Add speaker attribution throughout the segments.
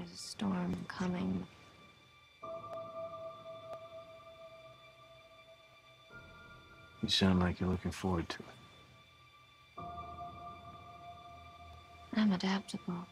Speaker 1: There's a storm coming.
Speaker 2: You sound like you're looking forward to it.
Speaker 1: I'm adaptable.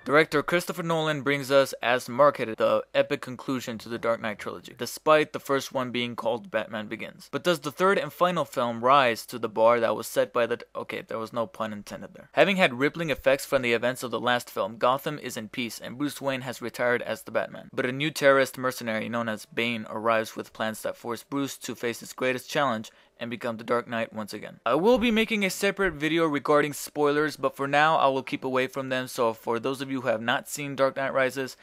Speaker 3: Director Christopher Nolan brings us, as marketed, the epic conclusion to the Dark Knight trilogy, despite the first one being called Batman Begins. But does the third and final film rise to the bar that was set by the... Okay, there was no pun intended there. Having had rippling effects from the events of the last film, Gotham is in peace and Bruce Wayne has retired as the Batman. But a new terrorist mercenary known as Bane arrives with plans that force Bruce to face his greatest challenge and become the Dark Knight once again. I will be making a separate video regarding spoilers, but for now I will keep away from them, so for those of you who have not seen Dark Knight Rises,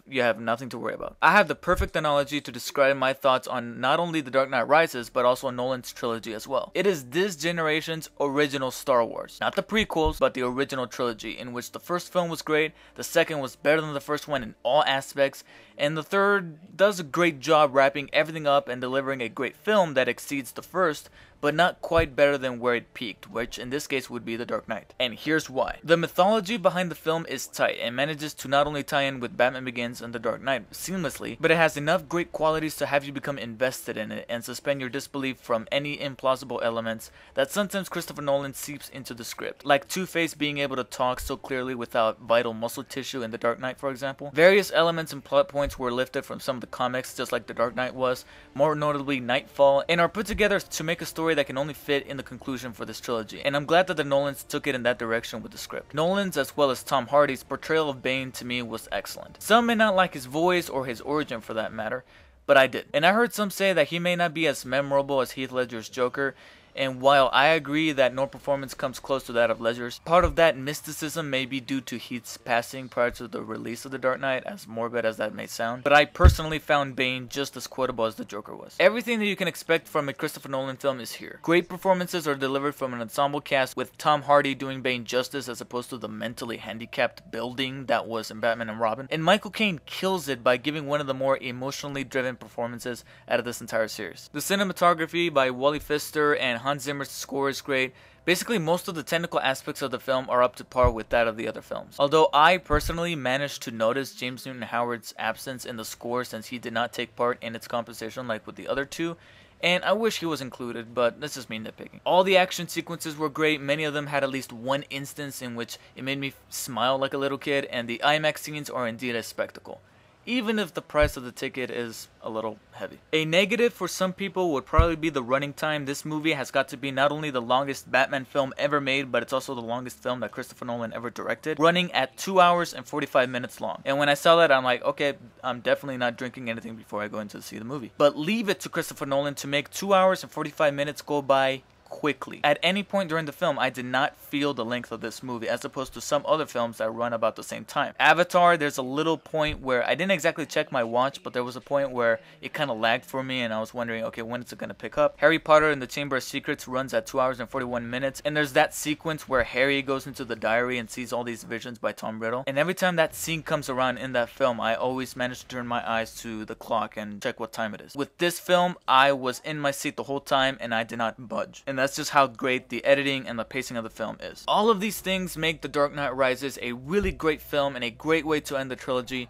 Speaker 3: you have nothing to worry about. I have the perfect analogy to describe my thoughts on not only The Dark Knight Rises, but also Nolan's trilogy as well. It is this generation's original Star Wars. Not the prequels, but the original trilogy, in which the first film was great, the second was better than the first one in all aspects, and the third does a great job wrapping everything up and delivering a great film that exceeds the first, but not quite better than where it peaked, which in this case would be The Dark Knight. And here's why. The mythology behind the film is tight and manages to not only tie in with Batman Begins and The Dark Knight seamlessly, but it has enough great qualities to have you become invested in it and suspend your disbelief from any implausible elements that sometimes Christopher Nolan seeps into the script, like Two-Face being able to talk so clearly without vital muscle tissue in The Dark Knight, for example. Various elements and plot points were lifted from some of the comics, just like The Dark Knight was, more notably Nightfall, and are put together to make a story that can only fit in the conclusion for this trilogy, and I'm glad that the Nolans took it in that direction with the script. Nolan's, as well as Tom Hardy's, portrayal of Bane to me was excellent. Some may not like his voice or his origin for that matter, but I did. And I heard some say that he may not be as memorable as Heath Ledger's Joker, and while I agree that no performance comes close to that of Ledger's, part of that mysticism may be due to Heath's passing prior to the release of The Dark Knight, as morbid as that may sound, but I personally found Bane just as quotable as the Joker was. Everything that you can expect from a Christopher Nolan film is here. Great performances are delivered from an ensemble cast, with Tom Hardy doing Bane justice as opposed to the mentally handicapped building that was in Batman and Robin, and Michael Caine kills it by giving one of the more emotionally driven performances out of this entire series. The cinematography by Wally Pfister and Hans Zimmer's score is great. Basically, most of the technical aspects of the film are up to par with that of the other films. Although I personally managed to notice James Newton Howard's absence in the score since he did not take part in its composition like with the other two, and I wish he was included, but that's just me nitpicking. All the action sequences were great. Many of them had at least one instance in which it made me smile like a little kid, and the IMAX scenes are indeed a spectacle, even if the price of the ticket is a little heavy. A negative for some people would probably be the running time. This movie has got to be not only the longest Batman film ever made, but it's also the longest film that Christopher Nolan ever directed, running at 2 hours and 45 minutes long. And when I saw that, I'm like, okay, I'm definitely not drinking anything before I go in to see the movie. But leave it to Christopher Nolan to make 2 hours and 45 minutes go by quickly. At any point during the film, I did not feel the length of this movie, as opposed to some other films that run about the same time. Avatar, there's a little point where I didn't exactly check my watch, but there was a point where it kind of lagged for me and I was wondering, okay, when is it going to pick up? Harry Potter and the Chamber of Secrets runs at 2 hours and 41 minutes, and there's that sequence where Harry goes into the diary and sees all these visions by Tom Riddle, and every time that scene comes around in that film, I always manage to turn my eyes to the clock and check what time it is. With this film, I was in my seat the whole time and I did not budge, and that's just how great the editing and the pacing of the film is. All of these things make The Dark Knight Rises a really great film and a great way to end the trilogy,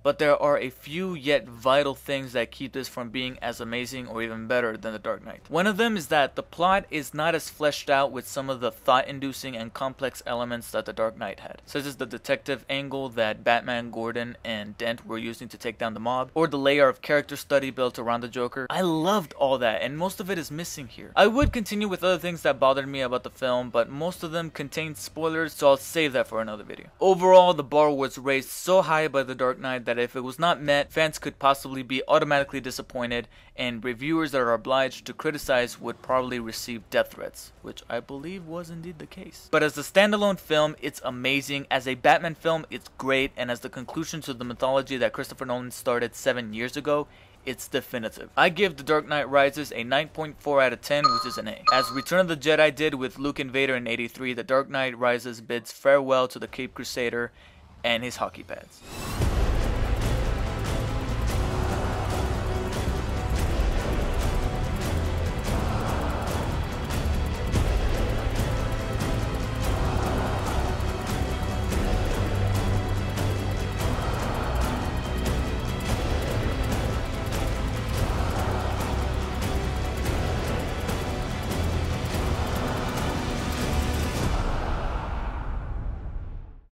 Speaker 3: but there are a few yet vital things that keep this from being as amazing or even better than The Dark Knight. One of them is that the plot is not as fleshed out with some of the thought-inducing and complex elements that The Dark Knight had, such as the detective angle that Batman, Gordon, and Dent were using to take down the mob, or the layer of character study built around the Joker. I loved all that, and most of it is missing here. I would continue with other things that bothered me about the film, but most of them contain spoilers, so I'll save that for another video. Overall, the bar was raised so high by The Dark Knight that if it was not met, fans could possibly be automatically disappointed, and reviewers that are obliged to criticize would probably receive death threats, which I believe was indeed the case. But as a standalone film, it's amazing. As a Batman film, it's great, and as the conclusion to the mythology that Christopher Nolan started 7 years ago, it's definitive. I give The Dark Knight Rises a 9.4 out of 10, which is an A. As Return of the Jedi did with Luke and Vader in '83, The Dark Knight Rises bids farewell to the Caped Crusader and his hockey pads.